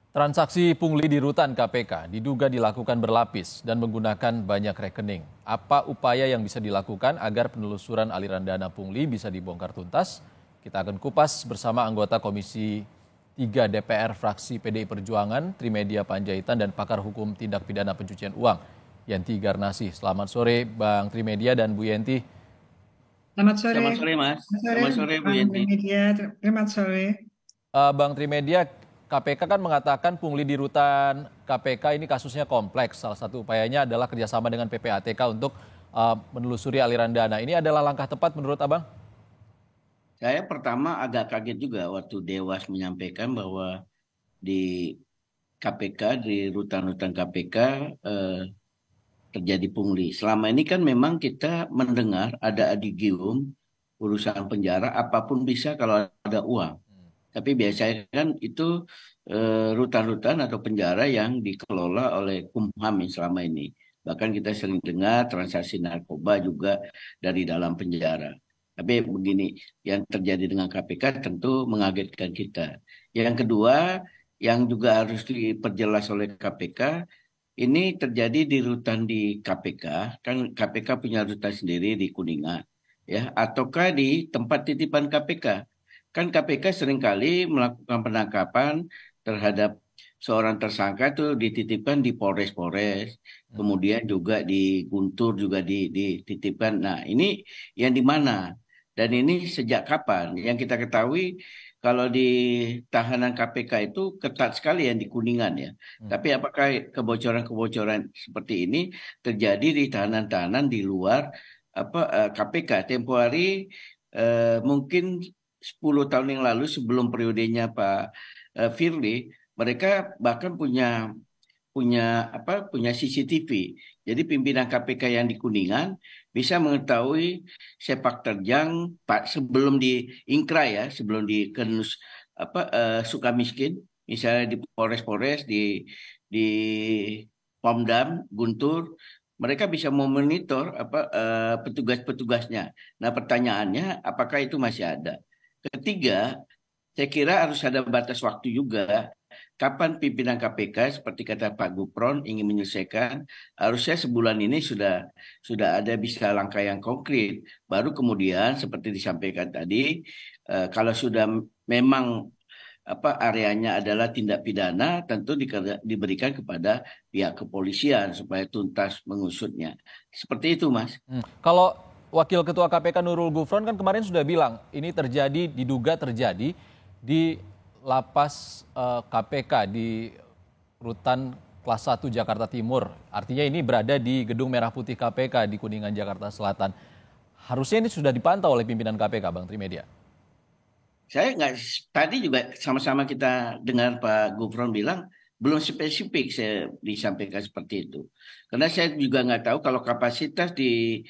Transaksi pungli di rutan KPK diduga dilakukan berlapis dan menggunakan banyak rekening. Apa upaya yang bisa dilakukan agar penelusuran aliran dana pungli bisa dibongkar tuntas? Kita akan kupas bersama anggota Komisi 3 DPR fraksi PDI Perjuangan, Trimedia Panjaitan, dan pakar hukum tindak pidana pencucian uang, Yenti Garnasih. Selamat sore Bang Trimedia dan Bu Yenti. Selamat sore. Selamat sore, Mas. Selamat sore, Selamat sore, Bu Bang Yenti. Trimedia. Selamat sore. Bang Trimedia, KPK kan mengatakan pungli di rutan KPK ini kasusnya kompleks. Salah satu upayanya adalah kerjasama dengan PPATK untuk menelusuri aliran dana. Ini adalah langkah tepat menurut Abang? Saya pertama agak kaget juga waktu Dewas menyampaikan bahwa di KPK, di rutan-rutan KPK terjadi pungli. Selama ini kan memang kita mendengar ada adigium, urusan penjara, apapun bisa kalau ada uang. Tapi biasanya kan itu rutan-rutan atau penjara yang dikelola oleh Kumham yang selama ini. Bahkan kita sering dengar transaksi narkoba juga dari dalam penjara. Tapi begini, yang terjadi dengan KPK tentu mengagetkan kita. Yang kedua, yang juga harus diperjelas oleh KPK, ini terjadi di rutan di KPK, kan KPK punya rutan sendiri di Kuningan, ya, ataukah di tempat titipan KPK? Kan KPK seringkali melakukan penangkapan terhadap seorang tersangka itu dititipkan di Polres-Polres, kemudian juga di Guntur juga dititipkan. Nah, ini yang di mana? Dan ini sejak kapan? Yang kita ketahui kalau di tahanan KPK itu ketat sekali yang di Kuningan ya. Tapi apakah kebocoran-kebocoran seperti ini terjadi di tahanan-tahanan di luar KPK? Tempo hari mungkin 10 tahun yang lalu sebelum periodenya Pak Firly, mereka bahkan punya punya CCTV. Jadi pimpinan KPK yang di Kuningan bisa mengetahui sepak terjang Pak sebelum di Ingkra ya, sebelum di Kenus Sukamiskin, misalnya di Polres-Polres di Pomdam Guntur, mereka bisa memonitor petugas-petugasnya. Nah, pertanyaannya apakah itu masih ada? Ketiga, saya kira harus ada batas waktu juga. Kapan pimpinan KPK seperti kata Pak Gufron ingin menyelesaikan, harusnya sebulan ini sudah ada bisa langkah yang konkret. Baru kemudian seperti disampaikan tadi, kalau sudah memang areanya adalah tindak pidana, tentu diberikan kepada pihak kepolisian supaya tuntas mengusutnya. Seperti itu, Mas. Kalau Wakil Ketua KPK Nurul Gufron kan kemarin sudah bilang ini diduga terjadi di lapas KPK di rutan kelas 1 Jakarta Timur. Artinya ini berada di Gedung Merah Putih KPK di Kuningan, Jakarta Selatan. Harusnya ini sudah dipantau oleh pimpinan KPK, Bang Trimedia. Saya nggak, tadi juga sama-sama kita dengar Pak Gufron bilang belum spesifik saya disampaikan seperti itu. Karena saya juga nggak tahu kalau kapasitas di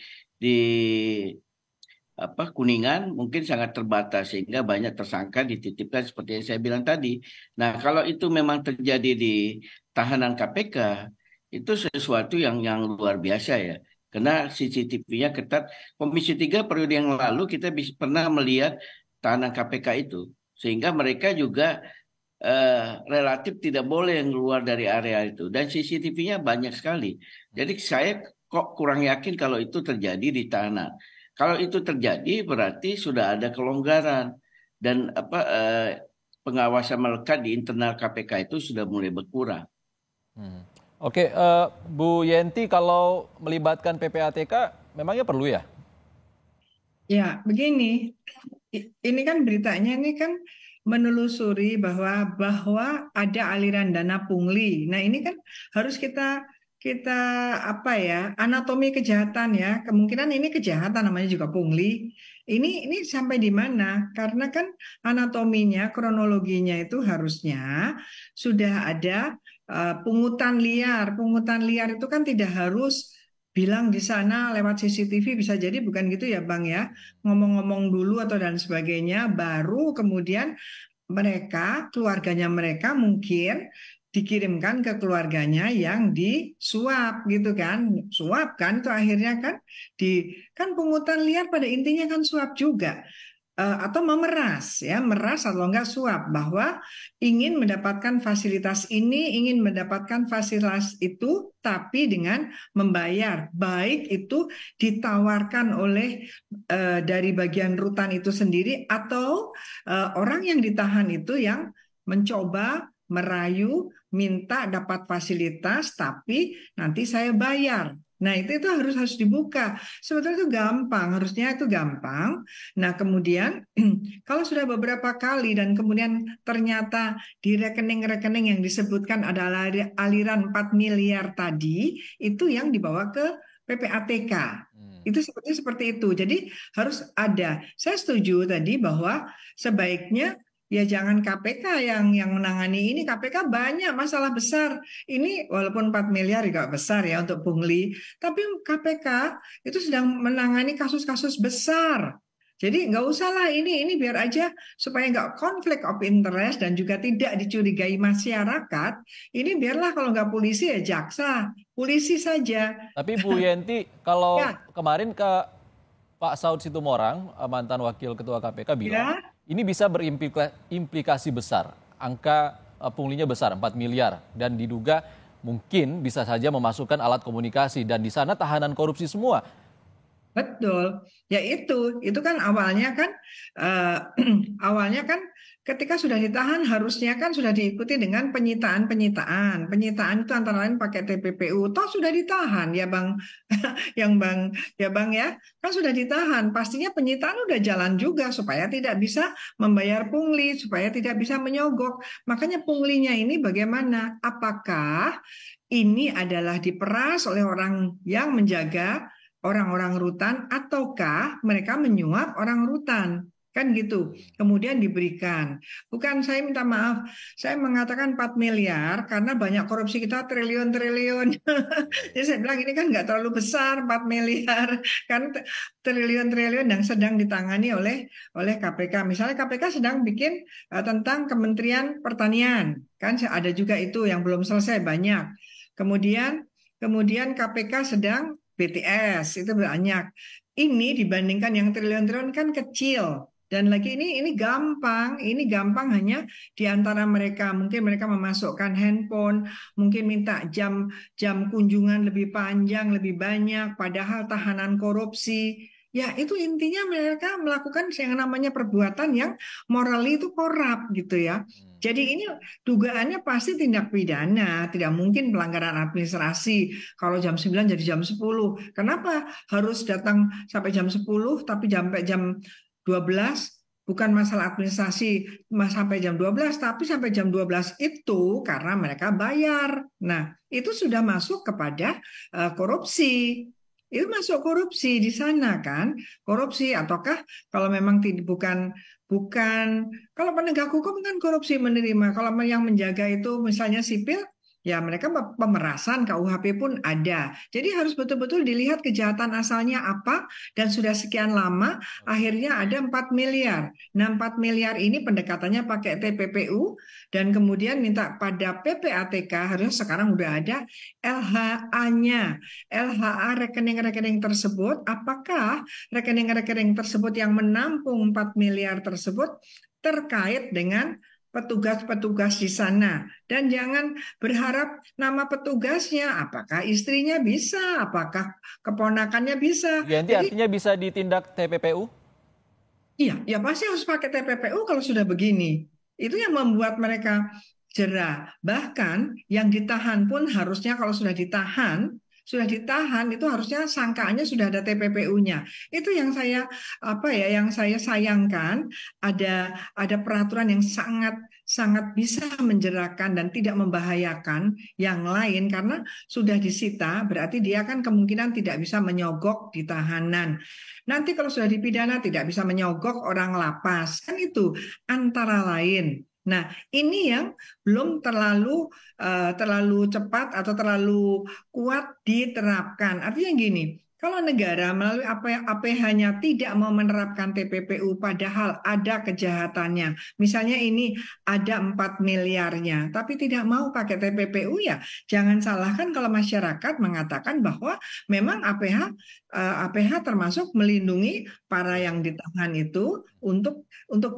Kuningan mungkin sangat terbatas sehingga banyak tersangka dititipkan seperti yang saya bilang tadi. Nah, kalau itu memang terjadi di tahanan KPK, itu sesuatu yang luar biasa ya. Karena CCTV-nya ketat. Komisi 3 periode yang lalu kita pernah melihat tahanan KPK itu. Sehingga mereka juga relatif tidak boleh yang keluar dari area itu. Dan CCTV-nya banyak sekali. Jadi saya kok kurang yakin kalau itu terjadi di tahanan. Kalau itu terjadi berarti sudah ada kelonggaran dan pengawasan melekat di internal KPK itu sudah mulai berkurang. Oke, Bu Yenti, kalau melibatkan PPATK memangnya perlu ya? Ya, begini. Ini kan beritanya ini kan menelusuri bahwa ada aliran dana pungli. Nah, ini kan harus kita kita apa ya, anatomi kejahatan ya. Kemungkinan ini kejahatan namanya juga pungli. Ini sampai di mana? Karena kan anatominya, kronologinya itu harusnya sudah ada pungutan liar. Pungutan liar itu kan tidak harus bilang di sana lewat CCTV, bisa jadi bukan gitu ya Bang ya, ngomong-ngomong dulu atau dan sebagainya, baru kemudian keluarganya mereka mungkin dikirimkan ke keluarganya yang disuap gitu kan, suap kan itu akhirnya kan kan pungutan liar pada intinya kan suap juga. atau memeras ya, meras atau enggak suap, bahwa ingin mendapatkan fasilitas ini, ingin mendapatkan fasilitas itu, tapi dengan membayar, baik itu ditawarkan oleh dari bagian rutan itu sendiri, atau orang yang ditahan itu yang mencoba merayu minta dapat fasilitas tapi nanti saya bayar. Nah, itu harus dibuka. Sebetulnya itu gampang, harusnya itu gampang. Nah, kemudian kalau sudah beberapa kali dan kemudian ternyata di rekening-rekening yang disebutkan adalah aliran 4 miliar tadi, itu yang dibawa ke PPATK. Itu seperti itu. Jadi harus ada. Saya setuju tadi bahwa sebaiknya ya jangan KPK yang menangani ini. KPK banyak masalah besar. Ini walaupun 4 miliar juga besar ya untuk pungli, tapi KPK itu sedang menangani kasus-kasus besar. Jadi nggak usah lah ini biar aja supaya nggak konflik of interest dan juga tidak dicurigai masyarakat. Ini biarlah kalau nggak polisi ya jaksa, polisi saja. Tapi Bu Yenti, kalau Ya, kemarin ke Pak Saud Situmorang, mantan Wakil Ketua KPK bilang, ya. ini bisa berimplikasi besar. Angka punglinya besar, 4 miliar. Dan diduga mungkin bisa saja memasukkan alat komunikasi. Dan di sana tahanan korupsi semua. Betul, ya itu kan eh, awalnya kan ketika sudah ditahan harusnya kan sudah diikuti dengan penyitaan. Penyitaan itu antara lain pakai TPPU. Toh sudah ditahan ya Bang, Bang ya, kan sudah ditahan. Pastinya penyitaan udah jalan juga supaya tidak bisa membayar pungli, supaya tidak bisa menyogok. Makanya punglinya ini bagaimana? Apakah ini adalah diperas oleh orang yang menjaga orang-orang rutan, ataukah mereka menyuap orang rutan? Kan gitu. Kemudian diberikan. Bukan saya minta maaf, saya mengatakan 4 miliar karena banyak korupsi kita triliun-triliun. Jadi saya bilang ini kan nggak terlalu besar 4 miliar. Kan triliun-triliun yang sedang ditangani oleh KPK. Misalnya KPK sedang bikin tentang Kementerian Pertanian. Kan ada juga itu yang belum selesai banyak. Kemudian KPK sedang BTS itu banyak. Ini dibandingkan yang triliun-triliun kan kecil. Dan lagi ini gampang hanya di antara mereka. Mungkin mereka memasukkan handphone, mungkin minta jam kunjungan lebih panjang, lebih banyak, padahal tahanan korupsi. Ya, itu intinya mereka melakukan yang namanya perbuatan yang morally itu korup gitu ya. Jadi ini dugaannya pasti tindak pidana, tidak mungkin pelanggaran administrasi. Kalau jam 9 jadi jam 10. Kenapa harus datang sampai jam 10 tapi sampai jam 12? Bukan masalah administrasi sampai jam 12, tapi sampai jam 12 itu karena mereka bayar. Nah, itu sudah masuk kepada korupsi. Itu masuk korupsi di sana kan? Korupsi ataukah kalau memang bukan kalau penegak hukum kan korupsi menerima. Kalau yang menjaga itu misalnya sipil, ya mereka pemerasan KUHP pun ada. Jadi harus betul-betul dilihat kejahatan asalnya apa dan sudah sekian lama akhirnya ada 4 miliar. Nah, 4 miliar ini pendekatannya pakai TPPU dan kemudian minta pada PPATK, harusnya sekarang udah ada LHA-nya. LHA rekening-rekening tersebut, apakah rekening-rekening tersebut yang menampung 4 miliar tersebut terkait dengan petugas-petugas di sana. Dan jangan berharap nama petugasnya, apakah istrinya bisa, apakah keponakannya bisa. Yanti Jadi artinya bisa ditindak TPPU? iya, ya pasti harus pakai TPPU kalau sudah begini. Itu yang membuat mereka jerah. Bahkan yang ditahan pun harusnya kalau sudah ditahan itu harusnya sangkaannya sudah ada TPPU-nya. Itu yang saya sayangkan, ada peraturan yang sangat sangat bisa menjerakan dan tidak membahayakan yang lain karena sudah disita, berarti dia kan kemungkinan tidak bisa menyogok di tahanan. Nanti kalau sudah dipidana tidak bisa menyogok orang lapas, kan itu antara lain. Nah, ini yang belum terlalu cepat atau terlalu kuat diterapkan. Artinya gini, Kalau negara melalui APH-nya tidak mau menerapkan TPPU padahal ada kejahatannya, misalnya ini ada 4 miliarnya, tapi tidak mau pakai TPPU, ya jangan salahkan kalau masyarakat mengatakan bahwa memang APH termasuk melindungi para yang ditahan itu untuk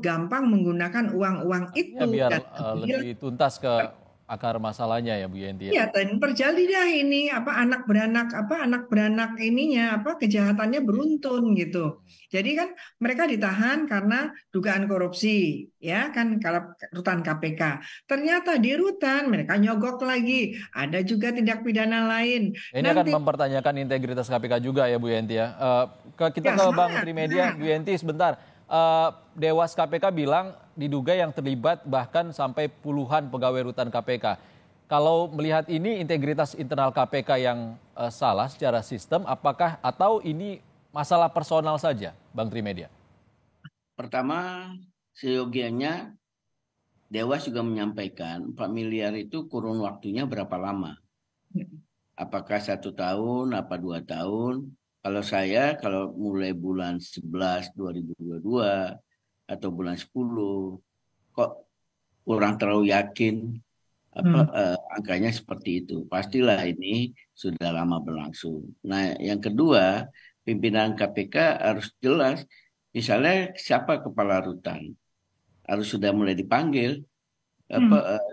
gampang menggunakan uang-uang Artinya itu biar dan lebih tuntas ke akar masalahnya ya Bu Yenti ya. iya, dan terjadi dah ini anak beranak ininya kejahatannya beruntun gitu. Jadi kan mereka ditahan karena dugaan korupsi, ya kan kalau rutan KPK. Ternyata di rutan mereka nyogok lagi. Ada juga tindak pidana lain. Ini akan Nanti mempertanyakan integritas KPK juga ya Bu Yenti ya. Kita ya ke Bang sangat, Trimedia, Bu Yenti sebentar. Dewas KPK bilang diduga yang terlibat bahkan sampai puluhan pegawai rutan KPK. Kalau melihat ini integritas internal KPK yang salah secara sistem, apakah atau ini masalah personal saja, Bang Trimedia? Pertama, seyogianya Dewas juga menyampaikan 4 miliar itu kurun waktunya berapa lama? Apakah 1 tahun, apa 2 tahun? Kalau mulai bulan 11 2022 atau bulan 10, kok kurang terlalu yakin angkanya seperti itu. Pastilah ini sudah lama berlangsung. Nah, yang kedua, pimpinan KPK harus jelas, misalnya siapa kepala rutan, harus sudah mulai dipanggil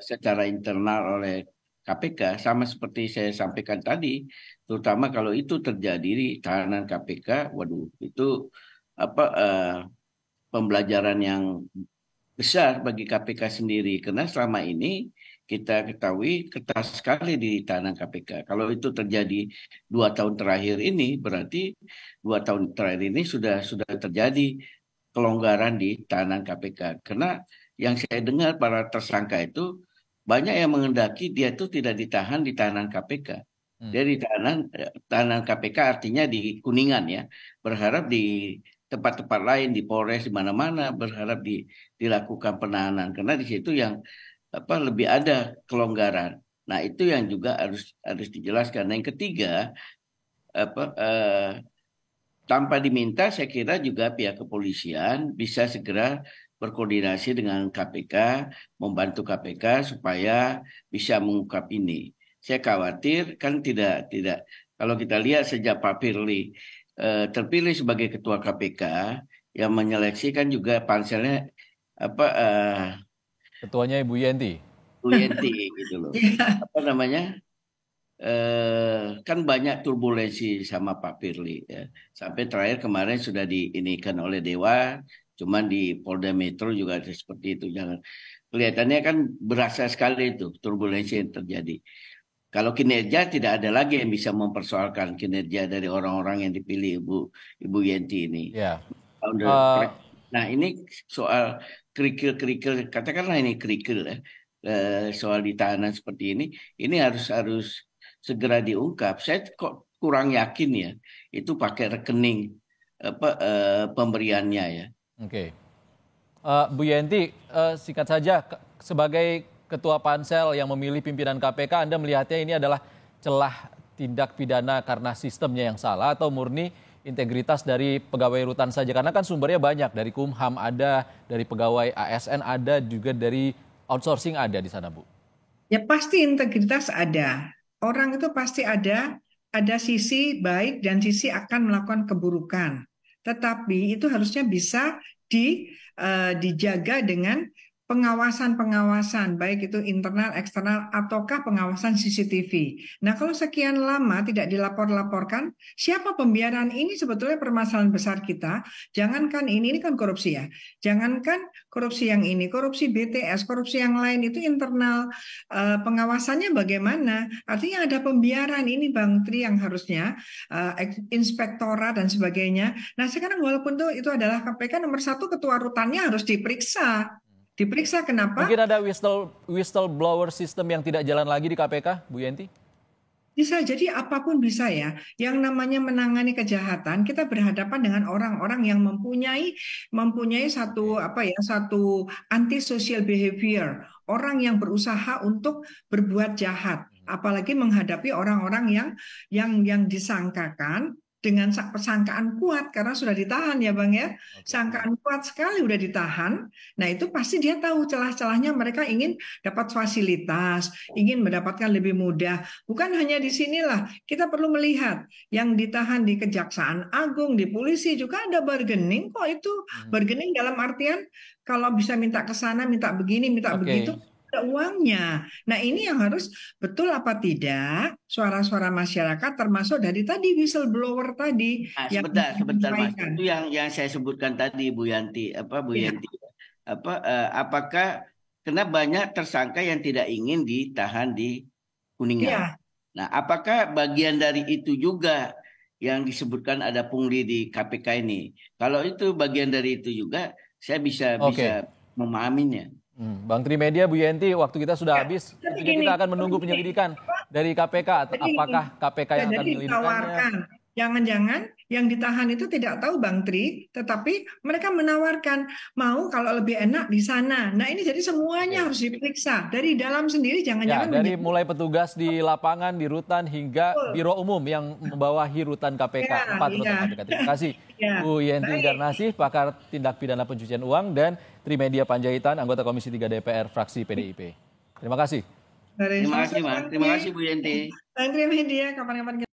secara internal oleh KPK, sama seperti saya sampaikan tadi, terutama kalau itu terjadi di tahanan KPK, waduh, itu pembelajaran yang besar bagi KPK sendiri, karena selama ini kita ketahui ketat sekali di tahanan KPK. Kalau itu terjadi 2 tahun terakhir ini, berarti 2 tahun terakhir ini sudah terjadi kelonggaran di tahanan KPK. Karena yang saya dengar para tersangka itu banyak yang mengendaki dia itu tidak ditahan di tahanan KPK. Dia di tahanan KPK artinya di Kuningan ya, berharap di tempat-tempat lain di Polres di mana-mana berharap dilakukan penahanan karena di situ yang lebih ada kelonggaran. Nah, itu yang juga harus dijelaskan. Nah, yang ketiga, tanpa diminta, saya kira juga pihak kepolisian bisa segera berkoordinasi dengan KPK, membantu KPK supaya bisa mengungkap ini. Saya khawatir kan tidak kalau kita lihat sejak Pak Firly terpilih sebagai ketua KPK, yang menyeleksi kan juga panselnya Ketuanya Ibu Yenti. Bu Yenti gitu loh. Apa namanya? Kan banyak turbulensi sama Pak Firly ya. Sampai terakhir kemarin sudah diinikan oleh Dewa, cuman di Polda Metro juga ada seperti itu. Jangan kelihatannya kan berasa sekali itu turbulensi yang terjadi. Kalau kinerja tidak ada lagi yang bisa mempersoalkan kinerja dari orang-orang yang dipilih Ibu Yenti ini. Ya. Nah, ini soal kerikil-kerikil, katakanlah ini kerikil ya, soal di tahanan seperti ini harus segera diungkap. Saya kok kurang yakin ya, itu pakai rekening pemberiannya ya. Oke. Bu Yenti, singkat saja, sebagai Ketua Pansel yang memilih pimpinan KPK, Anda melihatnya ini adalah celah tindak pidana karena sistemnya yang salah atau murni integritas dari pegawai rutan saja? Karena kan sumbernya banyak, dari Kumham ada, dari pegawai ASN ada, juga dari outsourcing ada di sana, Bu. Ya pasti integritas ada. Orang itu pasti ada sisi baik dan sisi akan melakukan keburukan. Tetapi itu harusnya bisa dijaga dengan pengawasan-pengawasan, baik itu internal, eksternal, ataukah pengawasan CCTV. Nah, kalau sekian lama tidak dilapor-laporkan, siapa pembiaran? Ini sebetulnya permasalahan besar kita. Jangankan ini kan korupsi ya. Jangankan korupsi yang ini, korupsi BTS, korupsi yang lain itu internal pengawasannya bagaimana? Artinya ada pembiaran ini Bang Tri yang harusnya inspektorat dan sebagainya. Nah, sekarang walaupun itu adalah KPK nomor 1, ketua rutannya harus diperiksa. Diperiksa kenapa? Mungkin ada whistleblower system yang tidak jalan lagi di KPK, Bu Yenti? Bisa jadi apapun bisa ya. Yang namanya menangani kejahatan, kita berhadapan dengan orang-orang yang mempunyai satu antisocial behavior, orang yang berusaha untuk berbuat jahat, apalagi menghadapi orang-orang yang disangkakan dengan persangkaan kuat karena sudah ditahan ya Bang ya. Oke. Sangkaan kuat sekali udah ditahan. Nah itu pasti dia tahu celah-celahnya, mereka ingin dapat fasilitas, ingin mendapatkan lebih mudah. Bukan hanya di sinilah, kita perlu melihat yang ditahan di Kejaksaan Agung, di polisi juga ada bargaining kok itu. Bargaining dalam artian kalau bisa minta ke sana, minta begini, minta Oke. begitu, ada uangnya. Nah ini yang harus betul apa tidak suara-suara masyarakat termasuk dari tadi whistleblower tadi Nah, yang sebentar Mas. menyampaikan. Itu yang saya sebutkan tadi Bu Yanti, Bu Ya, Yanti. Apakah karena banyak tersangka yang tidak ingin ditahan di Kuningan. ya, Nah, apakah bagian dari itu juga yang disebutkan ada pungli di KPK ini? Kalau itu bagian dari itu juga, saya bisa Oke. memahaminya. Bang Trimedia, Bu Yenti, waktu kita sudah ya. habis. Jadi Tentunya gini, kita akan menunggu penyelidikan dari KPK. jadi Apakah KPK yang akan jadi menyelidikkannya? ditawarkan. Jangan-jangan yang ditahan itu tidak tahu Bang Tri, tetapi mereka menawarkan mau kalau lebih enak di sana. Nah ini jadi semuanya Oke. harus diperiksa dari dalam sendiri. Ya, Jangan-jangan dari mulai petugas di lapangan, di rutan, hingga betul. biro umum yang membawahi rutan KPK, Ya, 4 rutan ya. KPK. Terima kasih Ya, Bu Yenti baik. Garnasih, pakar tindak pidana pencucian uang, dan Trimedia Panjaitan, anggota Komisi 3 DPR, fraksi PDIP. Terima kasih. Dari Terima kasih sama-sama, Mas. Bang Terima Tri. kasih Bu Yanti. Bang Tri Media, kapan-kapan